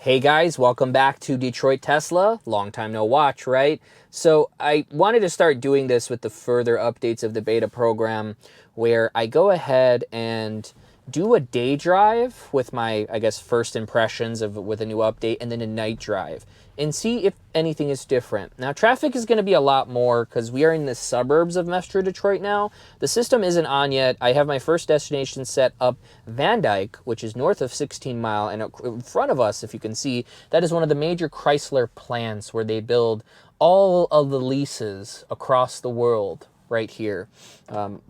Hey guys, welcome back to Detroit Tesla. Long time no watch, right? So I wanted to start doing this with the further updates of the beta program where I go ahead and do a day drive with my, first impressions with a new update, and then a night drive and see if anything is different. Now, traffic is going to be a lot more because we are in the suburbs of Metro Detroit now. The system isn't on yet. I have my first destination set up Van Dyke, which is north of 16 Mile, and in front of us, if you can see, that is one of the major Chrysler plants where they build all of the leases across the world. Right here,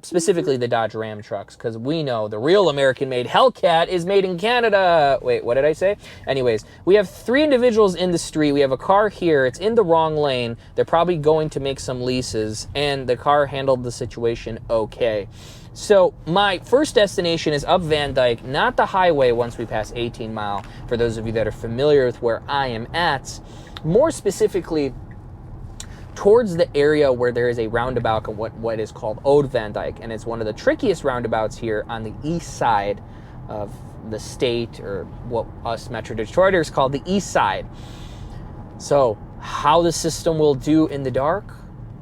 specifically the Dodge Ram trucks, because we know the real American-made Hellcat is made in Canada. Wait, what did I say? Anyways, we have 3 individuals in the street. We have a car here. It's in the wrong lane. They're probably going to make some leases, and the car handled the situation okay. So my first destination is up Van Dyke, not the highway once we pass 18 Mile, for those of you that are familiar with where I am at. More specifically, towards the area where there is a roundabout of what is called Old Van Dyke, and it's one of the trickiest roundabouts here on the east side of the state, or what us Metro Detroiters call the east side. So how the system will do in the dark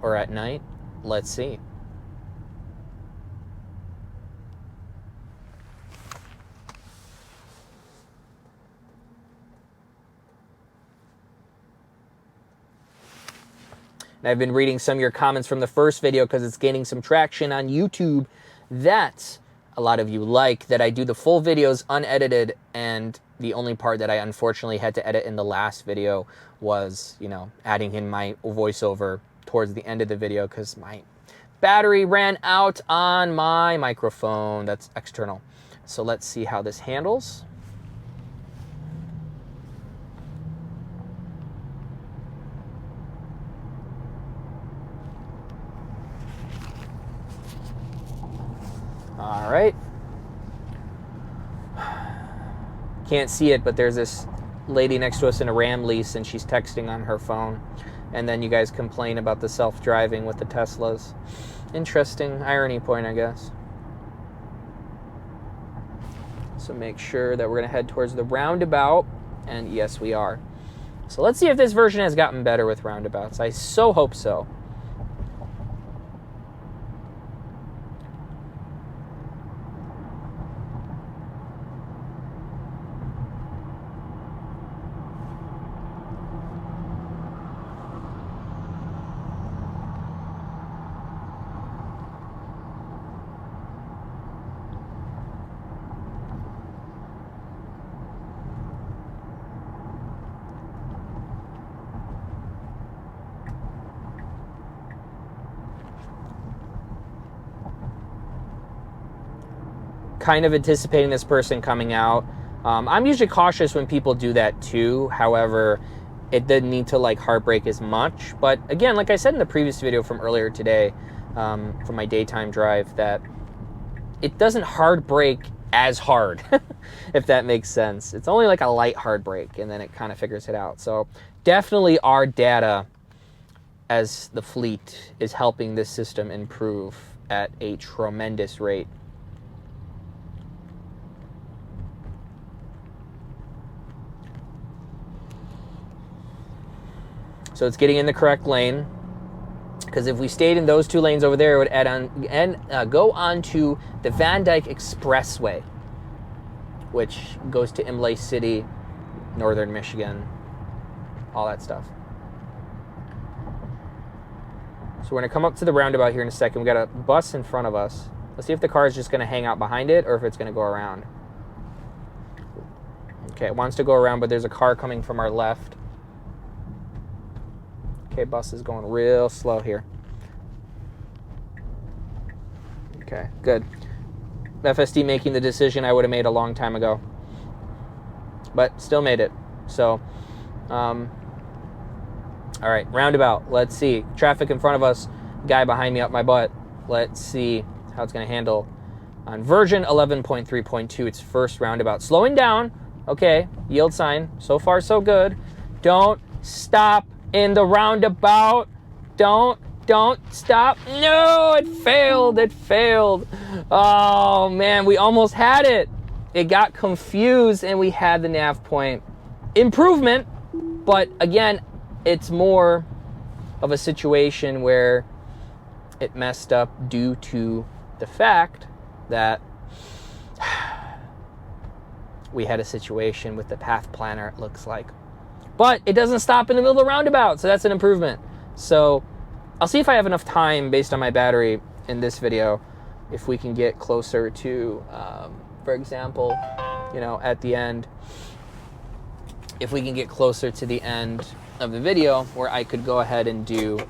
or at night, let's see. And I've been reading some of your comments from the first video because it's gaining some traction on YouTube that a lot of you like, that I do the full videos unedited, and the only part that I unfortunately had to edit in the last video was, adding in my voiceover towards the end of the video because my battery ran out on my microphone that's external. So let's see how this handles. All right. Can't see it, but there's this lady next to us in a Ram lease, and she's texting on her phone. And then you guys complain about the self-driving with the Teslas. Interesting irony point, I guess. So make sure that we're going to head towards the roundabout. And yes, we are. So let's see if this version has gotten better with roundabouts. I so hope so. Kind of anticipating this person coming out. I'm usually cautious when people do that too. However, it didn't need to heartbreak as much. But again, like I said in the previous video from earlier today, from my daytime drive, that it doesn't heartbreak as hard, if that makes sense. It's only like a light heartbreak, and then it kind of figures it out. So definitely our data as the fleet is helping this system improve at a tremendous rate. So it's getting in the correct lane, because if we stayed in those 2 lanes over there, it would add on and go on to the Van Dyke Expressway, which goes to Imlay City, northern Michigan, all that stuff. So we're going to come up to the roundabout here in a second. We got a bus in front of us. Let's see if the car is just going to hang out behind it or if it's going to go around. Okay, it wants to go around, but there's a car coming from our left. Okay, bus is going real slow here. Okay, good. FSD making the decision I would have made a long time ago. But still made it. So, all right, roundabout. Let's see. Traffic in front of us. Guy behind me up my butt. Let's see how it's going to handle. On version 11.3.2, its first roundabout. Slowing down. Okay, yield sign. So far, so good. Don't stop in the roundabout. Don't stop. No, it failed. Oh man, we almost had it. It got confused and we had the nav point. improvement, but again, it's more of a situation where it messed up due to the fact that we had a situation with the path planner, it looks like. But it doesn't stop in the middle of the roundabout, so that's an improvement. So I'll see if I have enough time based on my battery in this video, if we can get closer to, for example, you know, at the end, if we can get closer to the end of the video where I could go ahead and do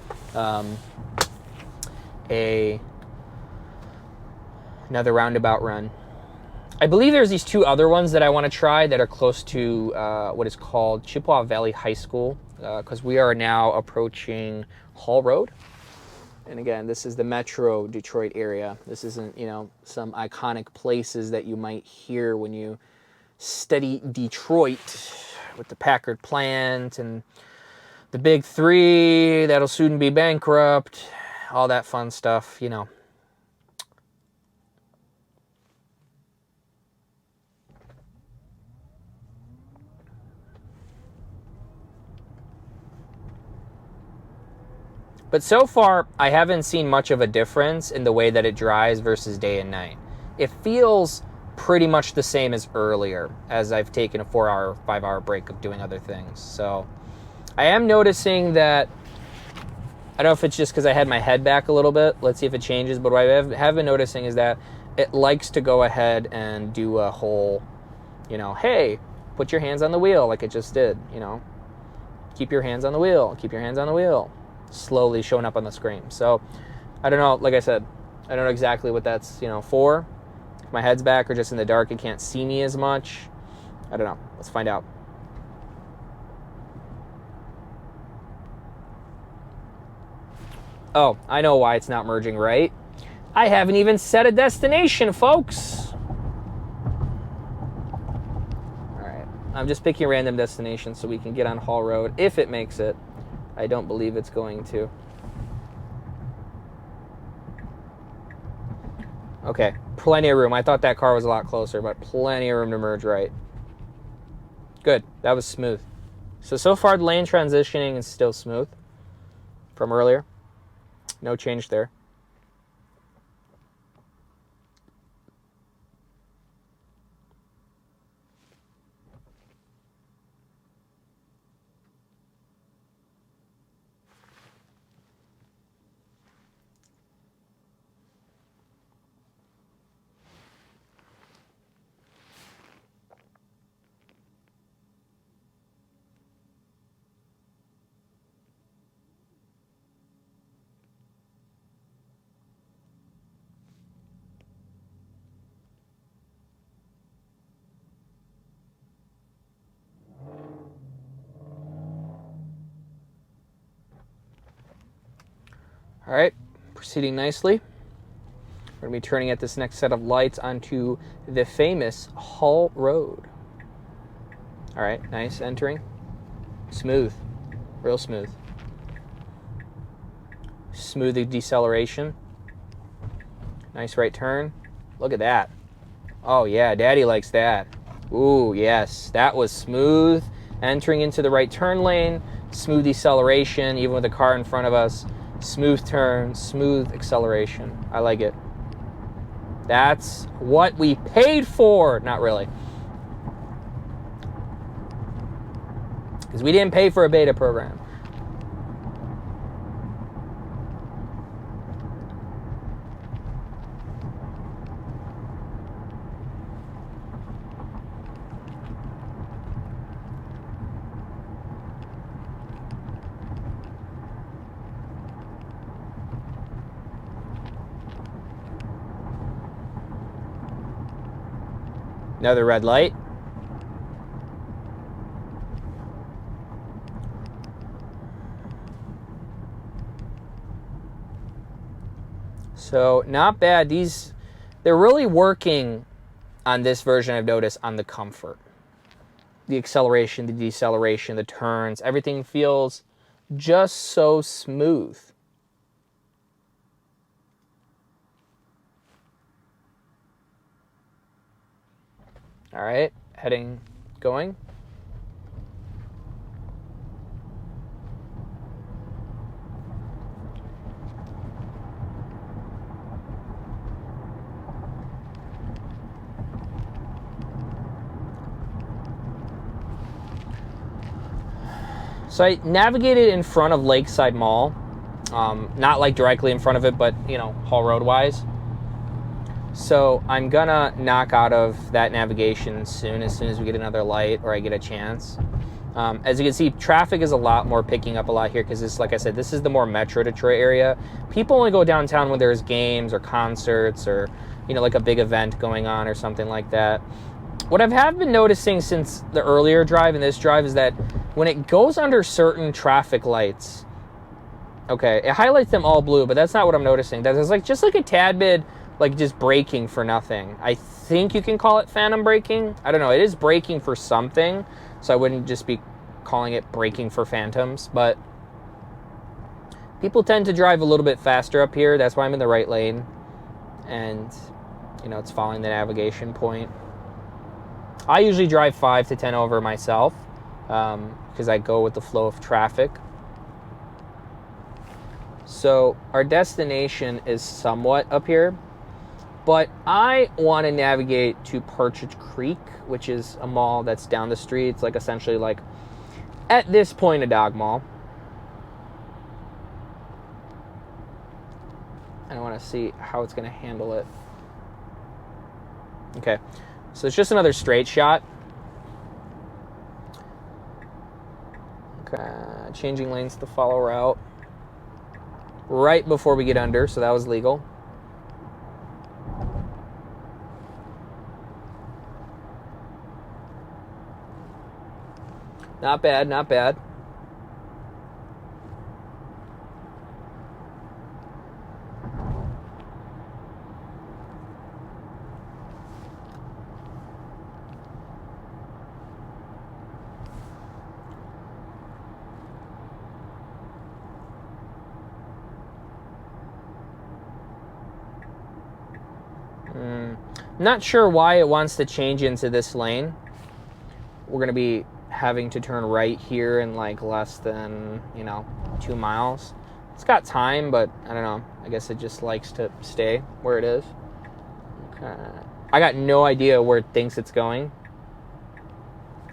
another roundabout run. I believe there's these two other ones that I want to try that are close to what is called Chippewa Valley High School, because we are now approaching Hall Road. And again, this is the Metro Detroit area. This isn't, you know, some iconic places that you might hear when you study Detroit with the Packard plant and the big three that'll soon be bankrupt, all that fun stuff, you know. But so far, I haven't seen much of a difference in the way that it dries versus day and night. It feels pretty much the same as earlier, as I've taken a 4-hour, 5-hour break of doing other things. So I am noticing that, I don't know if it's just because I had my head back a little bit. Let's see if it changes. But what I have been noticing is that it likes to go ahead and do a whole, you know, hey, put your hands on the wheel like it just did, you know. Keep your hands on the wheel. Keep your hands on the wheel. Slowly showing up on the screen. So I don't know, like I said, I don't know exactly what that's, you know, for. If my head's back or just in the dark, it can't see me as much. I don't know. Let's find out. Oh, I know why it's not merging right. I haven't even set a destination, folks. All right. I'm just picking a random destination so we can get on Hall Road if it makes it. I don't believe it's going to. Okay, plenty of room. I thought that car was a lot closer, but plenty of room to merge right. Good, that was smooth. So far the lane transitioning is still smooth from earlier. No change there. All right, proceeding nicely. We're going to be turning at this next set of lights onto the famous Hall Road. All right, nice entering. Smooth, real smooth. Smooth deceleration. Nice right turn. Look at that. Oh yeah, Daddy likes that. Ooh, yes, that was smooth. Entering into the right turn lane, smooth deceleration, even with the car in front of us. Smooth turn, smooth acceleration. I like it. That's what we paid for. Not really. Because we didn't pay for a beta program. Another red light. So not bad. They're really working on this version, I've noticed, on the comfort. The acceleration, the deceleration, the turns, everything feels just so smooth. All right, going. So I navigated in front of Lakeside Mall. Not like directly in front of it, but, you know, Hall Road wise. So I'm gonna knock out of that navigation as soon as we get another light or I get a chance. As you can see, traffic is a lot more picking up a lot here because this, like I said, this is the more Metro Detroit area. People only go downtown when there's games or concerts or, you know, like a big event going on or something like that. What I have been noticing since the earlier drive and this drive is that when it goes under certain traffic lights, okay, it highlights them all blue, but that's not what I'm noticing. There's like just like a tad bit like just braking for nothing. I think you can call it phantom braking. I don't know. It is braking for something, so I wouldn't just be calling it braking for phantoms, but people tend to drive a little bit faster up here. That's why I'm in the right lane, and, you know, it's following the navigation point. I usually drive 5 to 10 over myself because I go with the flow of traffic. So our destination is somewhat up here, but I want to navigate to Partridge Creek, which is a mall that's down the street. It's like essentially like at this point a dog mall. And I want to see how it's going to handle it. Okay, so it's just another straight shot. Okay, changing lanes to follow route. Right before we get under, so that was legal. Not bad, not bad. Not sure why it wants to change into this lane. We're going to be having to turn right here in like less than, 2 miles. It's got time, but I don't know. I guess it just likes to stay where it is. Okay. I got no idea where it thinks it's going,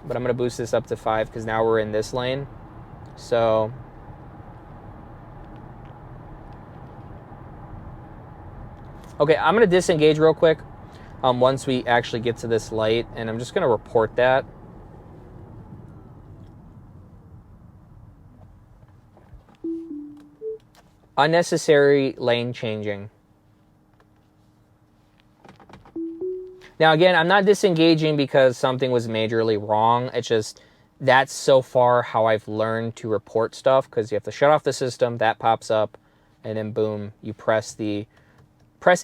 but I'm going to boost this up to 5 because now we're in this lane. So okay, I'm going to disengage real quick once we actually get to this light, and I'm just going to report that. Unnecessary lane changing. Now, again, I'm not disengaging because something was majorly wrong. It's just that's so far how I've learned to report stuff, because you have to shut off the system, that pops up, and then boom, you press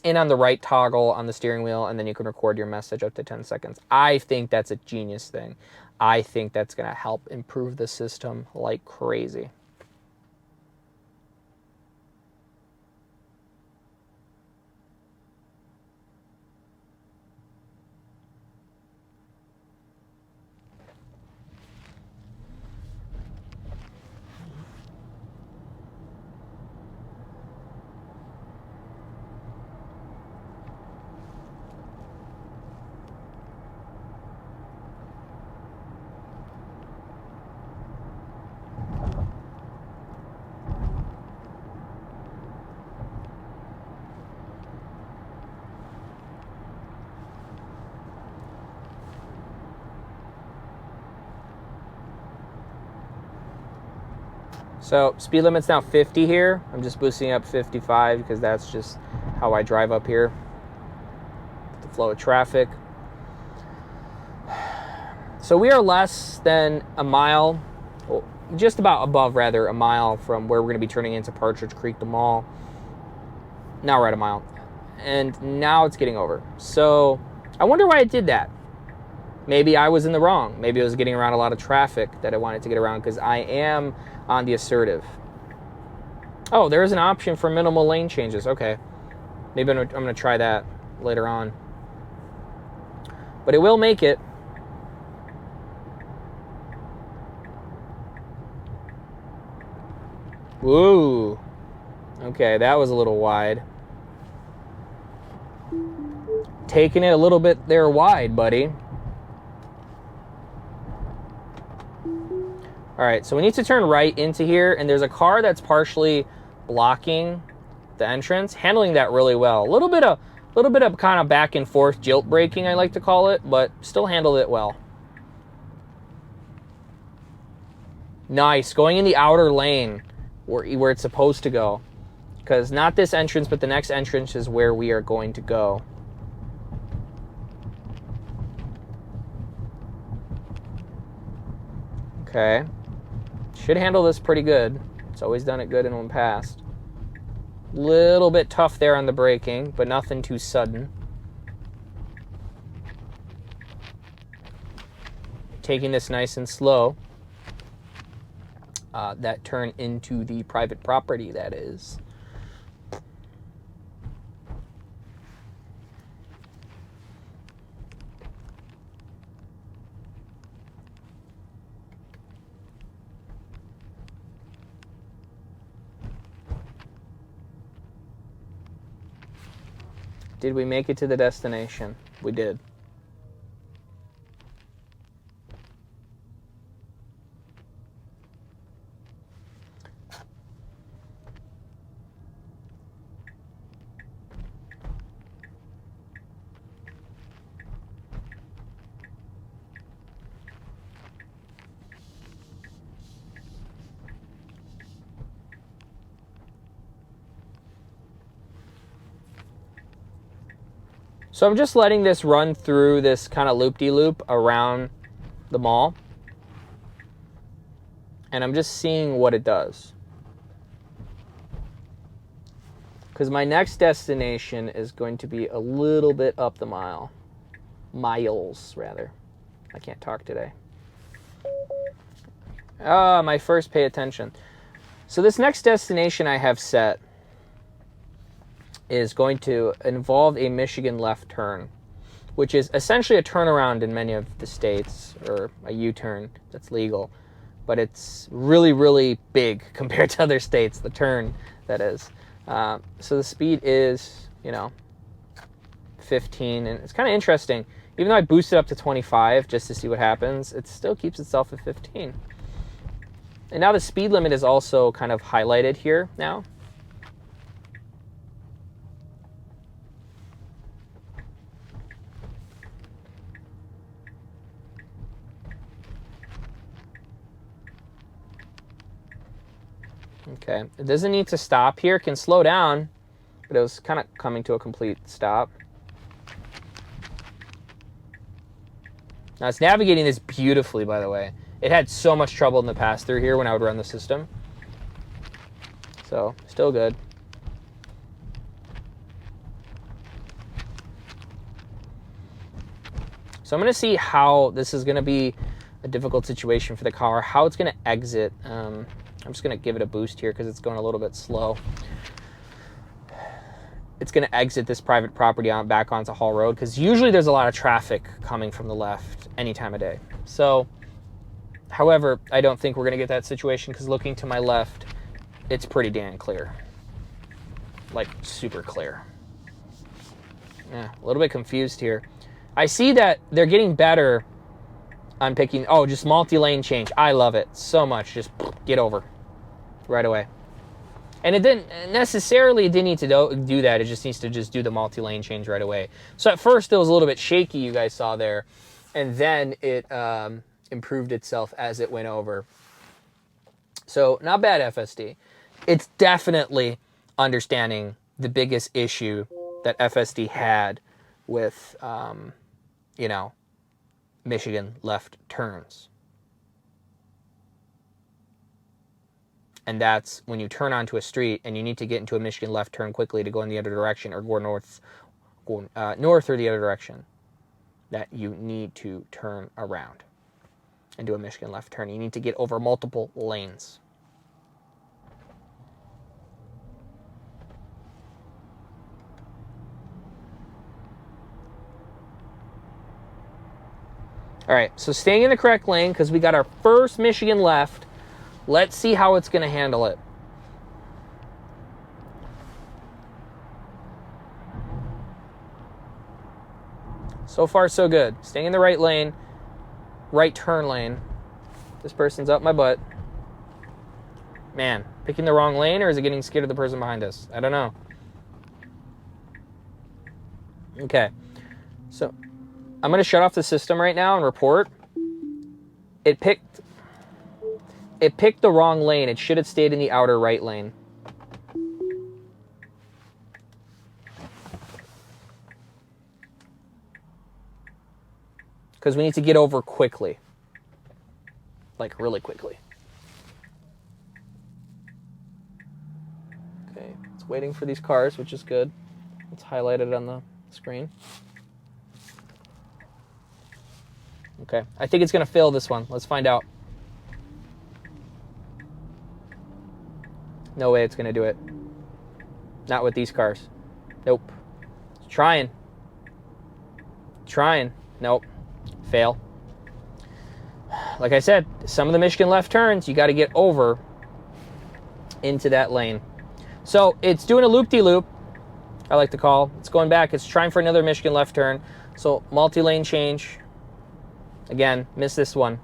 in on the right toggle on the steering wheel, and then you can record your message up to 10 seconds. I think that's a genius thing. I think that's going to help improve the system like crazy. So speed limit's now 50 here. I'm just boosting up 55 because that's just how I drive up here. The flow of traffic. So we are less than a mile, well, just about above rather, a mile from where we're going to be turning into Partridge Creek, the mall. Now we're at a mile. And now it's getting over. So I wonder why it did that. Maybe I was in the wrong. Maybe it was getting around a lot of traffic that I wanted to get around because I am on the assertive. Oh, there is an option for minimal lane changes. Okay. Maybe I'm going to try that later on. But it will make it. Woo. Okay, that was a little wide. Taking it a little bit there wide, buddy. All right, so we need to turn right into here, and there's a car that's partially blocking the entrance, handling that really well. A little bit of kind of back and forth jilt braking, I like to call it, but still handled it well. Nice, going in the outer lane where it's supposed to go. Because not this entrance, but the next entrance is where we are going to go. Okay. Should handle this pretty good. It's always done it good in one past. Little bit tough there on the braking, but nothing too sudden. Taking this nice and slow. That turn into the private property, that is. Did we make it to the destination? We did. So I'm just letting this run through this kind of loop-de-loop around the mall. And I'm just seeing what it does. Because my next destination is going to be a little bit up the mile. Miles, rather. I can't talk today. My first pay attention. So this next destination I have set is going to involve a Michigan left turn, which is essentially a turnaround in many of the states, or a U-turn that's legal. But it's really, really big compared to other states, the turn, that is. So the speed is, 15, and it's kind of interesting. Even though I boosted up to 25 just to see what happens, it still keeps itself at 15. And now the speed limit is also kind of highlighted here now. Okay, it doesn't need to stop here. It can slow down, but it was kind of coming to a complete stop. Now it's navigating this beautifully, by the way. It had so much trouble in the pass through here when I would run the system. So, still good. So I'm going to see how this is going to be a difficult situation for the car, how it's going to exit. I'm just going to give it a boost here because it's going a little bit slow. It's going to exit this private property back onto Hall Road because usually there's a lot of traffic coming from the left any time of day. So, however, I don't think we're going to get that situation because looking to my left, it's pretty damn clear. Like, super clear. Yeah, a little bit confused here. I see that they're getting better on picking, just multi-lane change. I love it so much. Just get over right away. And it didn't need to do that. It just needs to just do the multi-lane change right away. So at first it was a little bit shaky, you guys saw there. And then it improved itself as it went over. So not bad, FSD. It's definitely understanding the biggest issue that FSD had with, Michigan left turns. And that's when you turn onto a street and you need to get into a Michigan left turn quickly to go in the other direction or go north or the other direction, that you need to turn around and do a Michigan left turn. You need to get over multiple lanes. All right, so staying in the correct lane because we got our first Michigan left. Let's see how it's going to handle it. So far, so good. Staying in the right lane, right turn lane. This person's up my butt. Man, picking the wrong lane, or is it getting scared of the person behind us? I don't know. Okay, so I'm going to shut off the system right now and report. It picked the wrong lane. It should have stayed in the outer right lane. Because we need to get over quickly. Like, really quickly. Okay, it's waiting for these cars, which is good. It's highlighted on the screen. Okay, I think it's going to fail this one. Let's find out. No way it's going to do it. Not with these cars. Nope. Trying. Nope. Fail. Like I said, some of the Michigan left turns, you got to get over into that lane. So it's doing a loop-de-loop, I like to call. It's going back. It's trying for another Michigan left turn. So multi-lane change. Again, missed this one.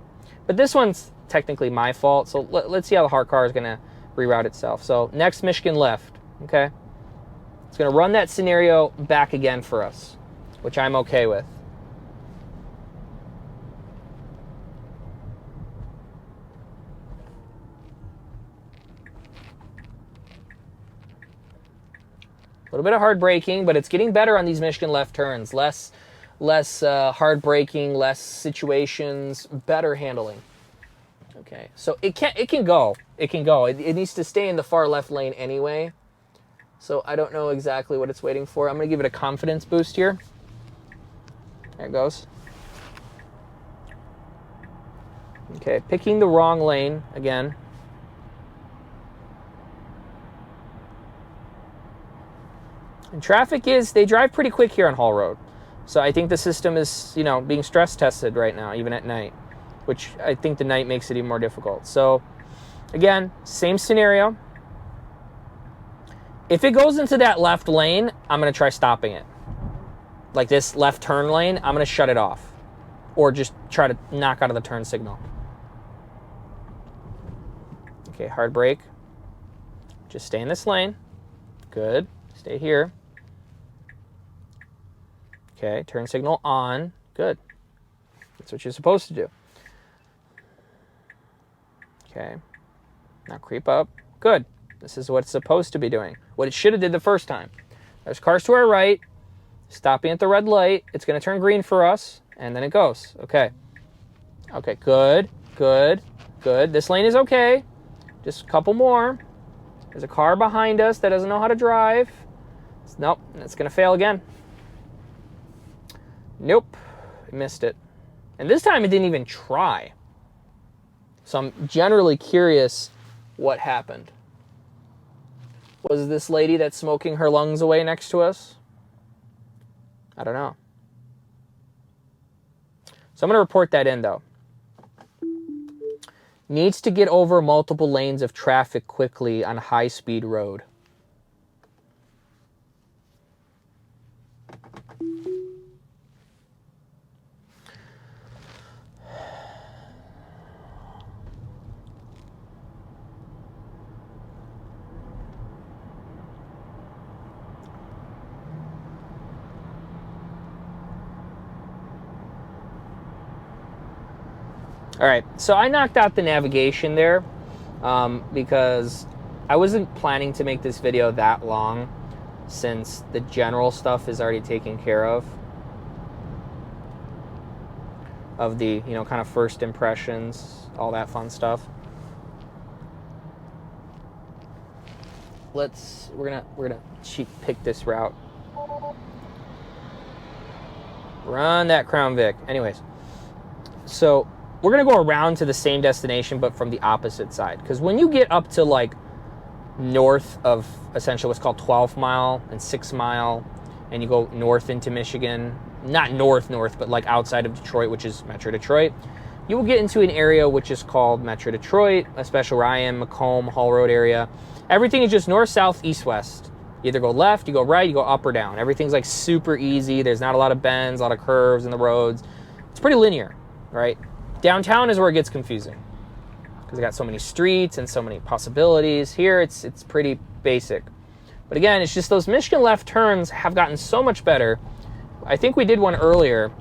But this one's technically my fault. So let's see how the hard car is going to reroute itself. So next Michigan left. Okay. It's going to run that scenario back again for us, which I'm okay with. A little bit of hard braking, but it's getting better on these Michigan left turns. Less hard braking, less situations, better handling. Okay, so it can go. It needs to stay in the far left lane anyway. So I don't know exactly what it's waiting for. I'm going to give it a confidence boost here. There it goes. Okay, picking the wrong lane again. And traffic they drive pretty quick here on Hall Road. So I think the system is, being stress tested right now, even at night, which I think the night makes it even more difficult. So again, same scenario. If it goes into that left lane, I'm going to try stopping it. Like this left turn lane, I'm going to shut it off or just try to knock out of the turn signal. Okay, hard brake. Just stay in this lane. Good. Stay here. Okay, turn signal on. Good. That's what you're supposed to do. Okay. Now creep up. Good. This is what it's supposed to be doing. What it should have did the first time. There's cars to our right. Stopping at the red light. It's going to turn green for us. And then it goes. Okay. Okay, good. Good. Good. This lane is okay. Just a couple more. There's a car behind us that doesn't know how to drive. Nope, it's going to fail again. Nope, missed it. And this time it didn't even try. So I'm generally curious what happened. Was this lady that's smoking her lungs away next to us? I don't know. So I'm going to report that in, though. Needs to get over multiple lanes of traffic quickly on a high-speed road. All right, so I knocked out the navigation there because I wasn't planning to make this video that long since the general stuff is already taken care of the, kind of first impressions, all that fun stuff. We're gonna pick this route. Run that Crown Vic. Anyways, so we're going to go around to the same destination, but from the opposite side. Because when you get up to, like, north of essentially what's called 12 Mile and 6 Mile, and you go north into Michigan, not north, but, like, outside of Detroit, which is Metro Detroit, you will get into an area which is called Metro Detroit, especially where I am, Macomb, Hall Road area. Everything is just north, south, east, west. You either go left, you go right, you go up or down. Everything's, like, super easy. There's not a lot of bends, a lot of curves in the roads. It's pretty linear, right? Downtown is where it gets confusing. because I got so many streets and so many possibilities. Here, it's pretty basic. But again, it's just those Michigan left turns have gotten so much better. I think we did one earlier.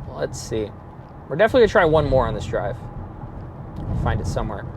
Let's see. We're definitely going to try one more on this drive. I'll find it somewhere.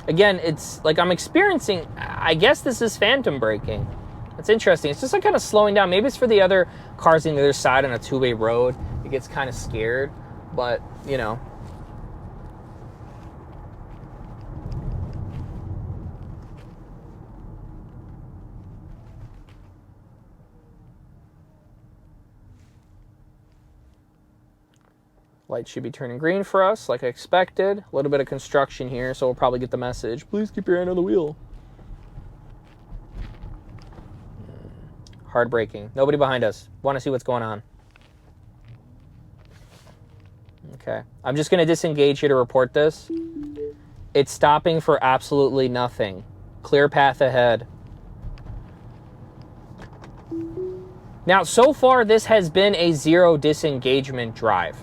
Again, it's like I'm experiencing, I guess this is phantom braking. It's interesting. It's just like kind of slowing down. Maybe it's for the other cars on the other side on a two-way road. It gets kind of scared, but, you know. Light should be turning green for us, like I expected. A little bit of construction here, so we'll probably get the message. Please keep your hand on the wheel. Hard braking. Nobody behind us. Want to see what's going on. Okay. I'm just going to disengage here to report this. It's stopping for absolutely nothing. Clear path ahead. Now, so far, this has been a zero disengagement drive.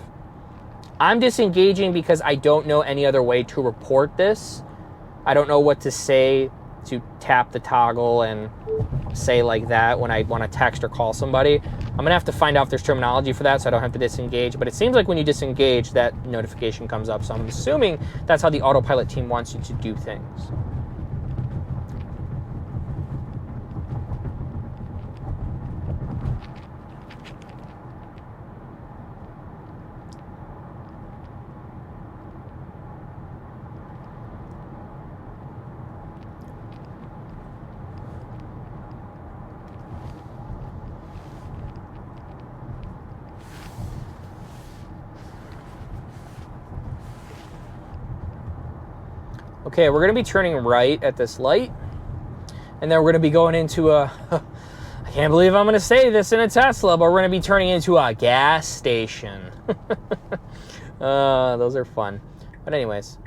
I'm disengaging because I don't know any other way to report this. I don't know what to say to tap the toggle and say like that when I want to text or call somebody. I'm going to have to find out if there's terminology for that so I don't have to disengage. But it seems like when you disengage, that notification comes up. So I'm assuming that's how the autopilot team wants you to do things. Okay, we're going to be turning right at this light, and then we're going to be going into a, I can't believe I'm going to say this in a Tesla, but we're going to be turning into a gas station. Those are fun. But anyways.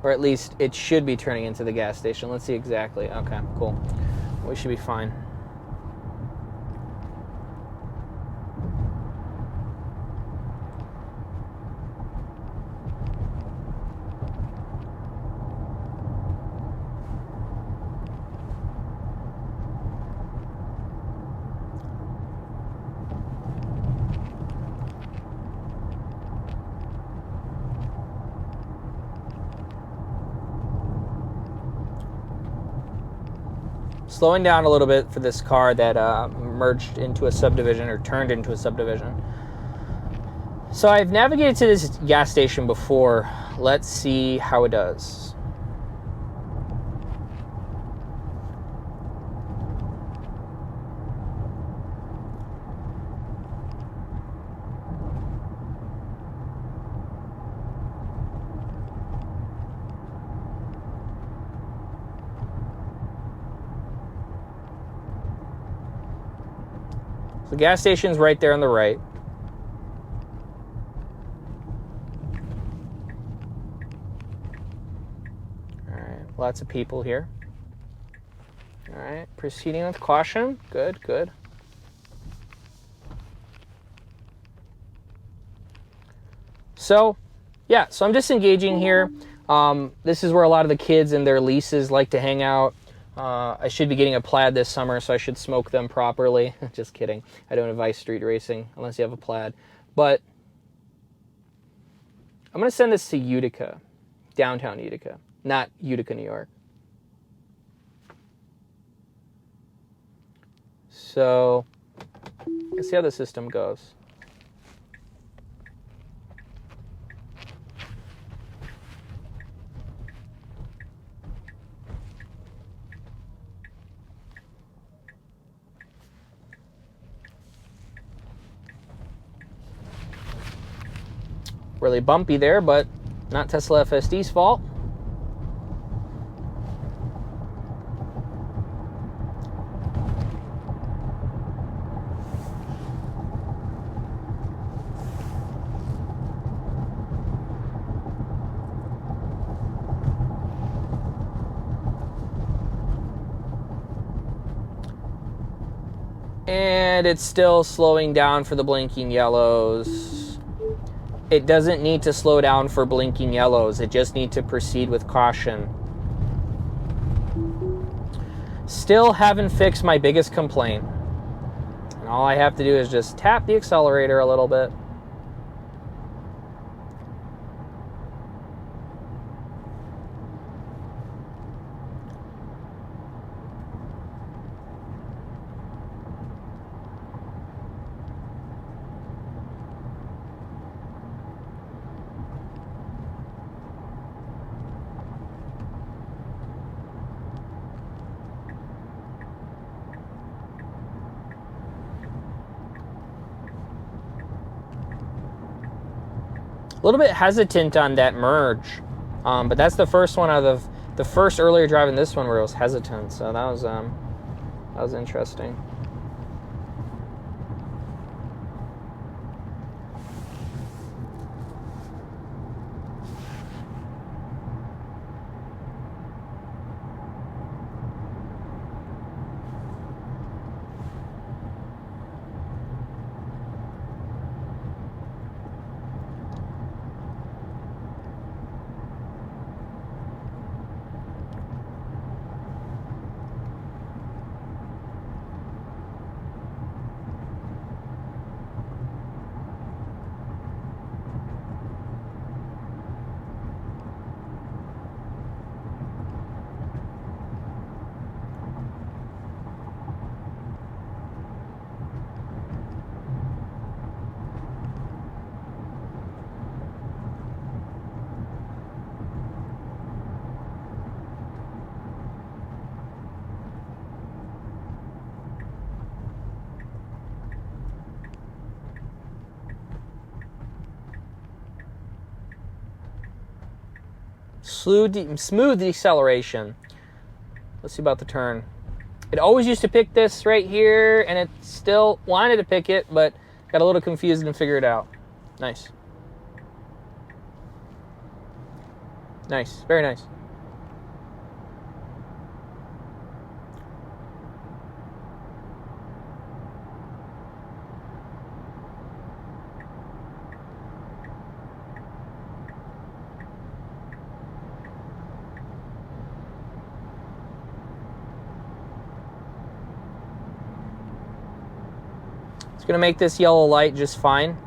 Or at least it should be turning into the gas station. Let's see exactly. Okay, cool. We should be fine. Slowing down a little bit for this car that merged into a subdivision or turned into a subdivision. So I've navigated to this gas station before. Let's see how it does. The gas station's right there on the right. All right, lots of people here. All right, proceeding with caution. Good, good. So, yeah, so I'm disengaging here. This is where a lot of the kids and their leases like to hang out. I should be getting a plaid this summer, so I should smoke them properly. Just kidding. I don't advise street racing unless you have a plaid. But I'm going to send this to Utica, downtown Utica, not Utica, New York. So let's see how the system goes. Really bumpy there, but not Tesla FSD's fault. And it's still slowing down for the blinking yellows. It doesn't need to slow down for blinking yellows. It just needs to proceed with caution. Still haven't fixed my biggest complaint. And all I have to do is just tap the accelerator a little bit. A little bit hesitant on that merge, but that's the first one out of the first earlier drive in this one where it was hesitant. So that was interesting. Smooth deceleration. Let's see about the turn. It always used to pick this right here, and it still wanted to pick it, but got a little confused and figured it out. Nice. Nice. Very nice. It's going to make this yellow light just fine.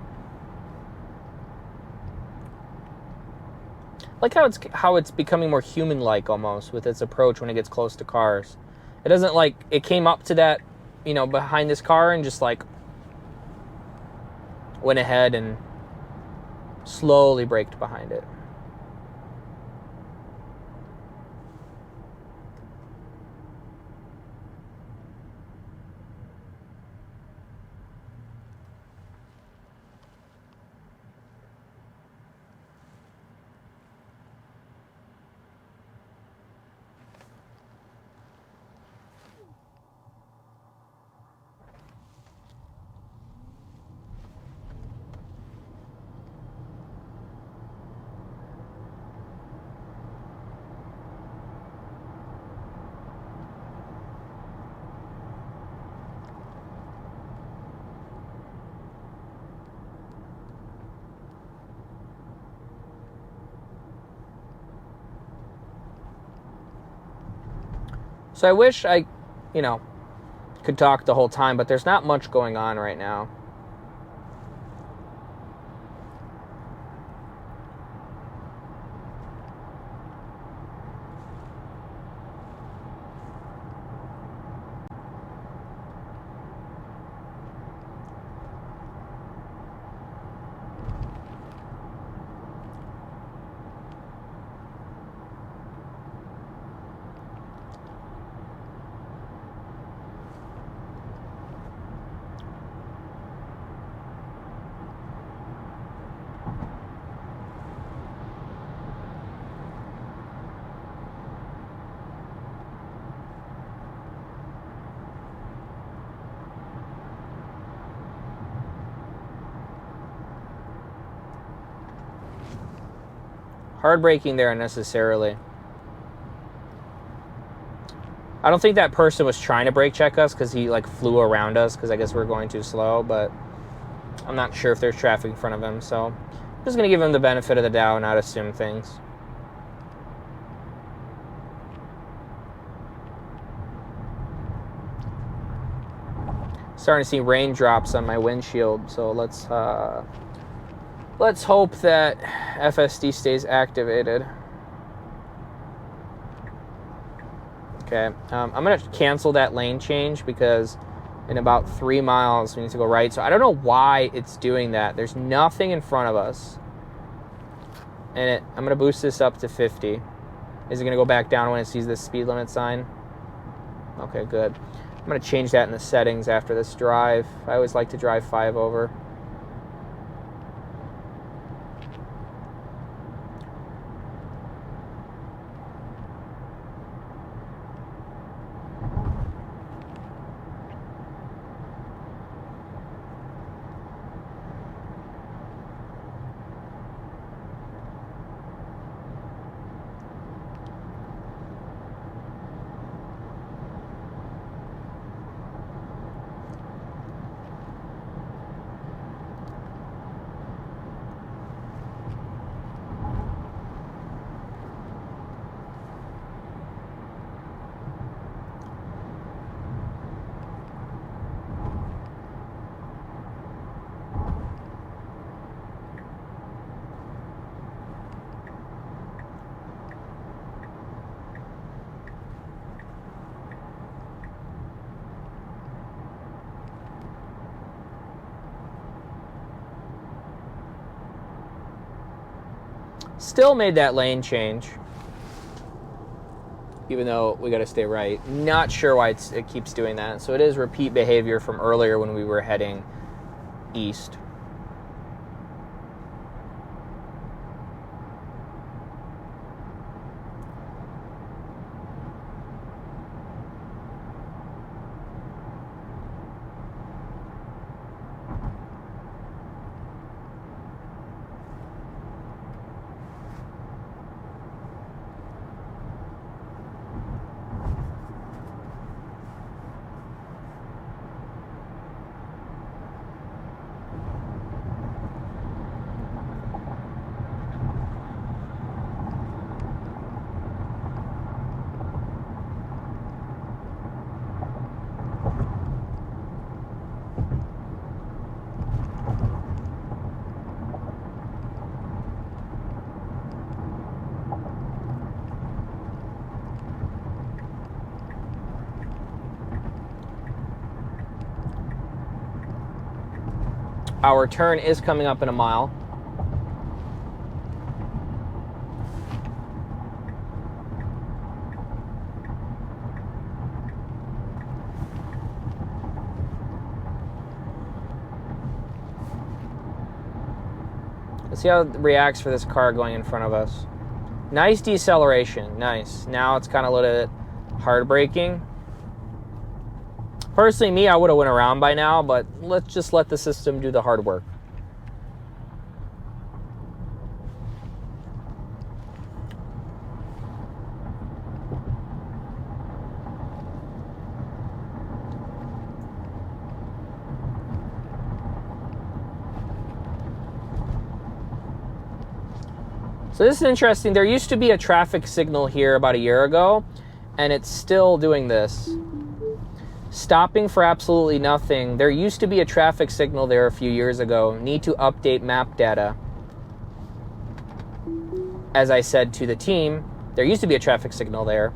I like how it's becoming more human-like almost with its approach when it gets close to cars. It doesn't like it came up to that, behind this car and just like went ahead and slowly braked behind it. So I wish I, could talk the whole time, but there's not much going on right now. hard braking there unnecessarily. I don't think that person was trying to brake check us because he like flew around us because I guess we're going too slow, but I'm not sure if there's traffic in front of him, so I'm just going to give him the benefit of the doubt and not assume things. Starting to see raindrops on my windshield, so let's hope that FSD stays activated. Okay, I'm going to cancel that lane change because in about 3 miles we need to go right. So I don't know why it's doing that. There's nothing in front of us. And I'm going to boost this up to 50. Is it going to go back down when it sees this speed limit sign? Okay, good. I'm going to change that in the settings after this drive. I always like to drive 5 over. Still made that lane change, even though we got to stay right. Not sure why it keeps doing that. So it is repeat behavior from earlier when we were heading east. Our turn is coming up in a mile. Let's see how it reacts for this car going in front of us. Nice deceleration, nice. Now it's kind of a little bit hard braking. Personally, me, I would have went around by now, but let's just let the system do the hard work. So this is interesting. There used to be a traffic signal here about a year ago, and it's still doing this. Stopping for absolutely nothing. There used to be a traffic signal there a few years ago. Need to update map data. As I said to the team, there used to be a traffic signal there,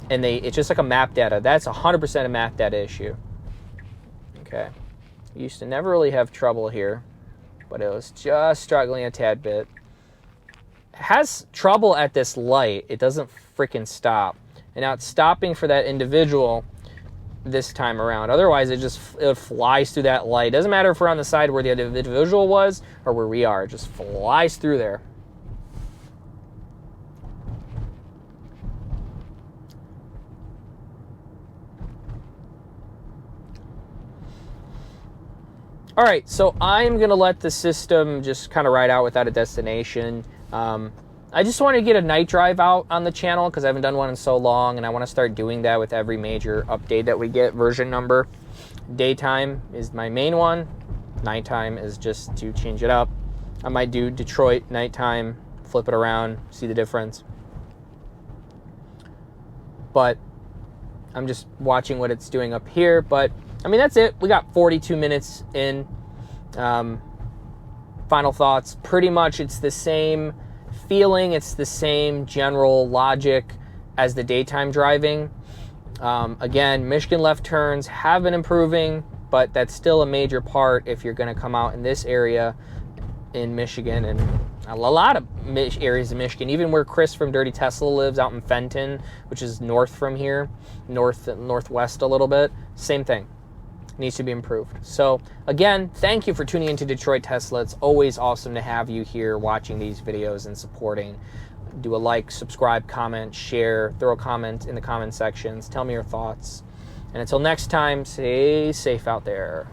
and it's just like a map data. That's 100% a map data issue. Okay. Used to never really have trouble here, but it was just struggling a tad bit. It has trouble at this light. It doesn't freaking stop. And now it's stopping for that individual this time around. Otherwise, it flies through that light. Doesn't matter if we're on the side where the individual was or where we are. It just flies through there. All right, so I'm gonna let the system just kind of ride out without a destination. I just want to get a night drive out on the channel because I haven't done one in so long, and I want to start doing that with every major update that we get, version number. Daytime is my main one. Nighttime is just to change it up. I might do Detroit nighttime, flip it around, see the difference. But I'm just watching what it's doing up here. But I mean, that's it. We got 42 minutes in. Final thoughts. Pretty much it's the same feeling. It's the same general logic as the daytime driving. Again, Michigan left turns have been improving, but that's still a major part if you're going to come out in this area in Michigan and a lot of areas in Michigan, even where Chris from Dirty Tesla lives out in Fenton, which is north from here, northwest a little bit. Same thing. Needs to be improved. So again, thank you for tuning into Detroit Tesla. It's always awesome to have you here watching these videos and supporting. Do a like, subscribe, comment, share, throw a comment in the comment sections. Tell me your thoughts. And until next time, stay safe out there.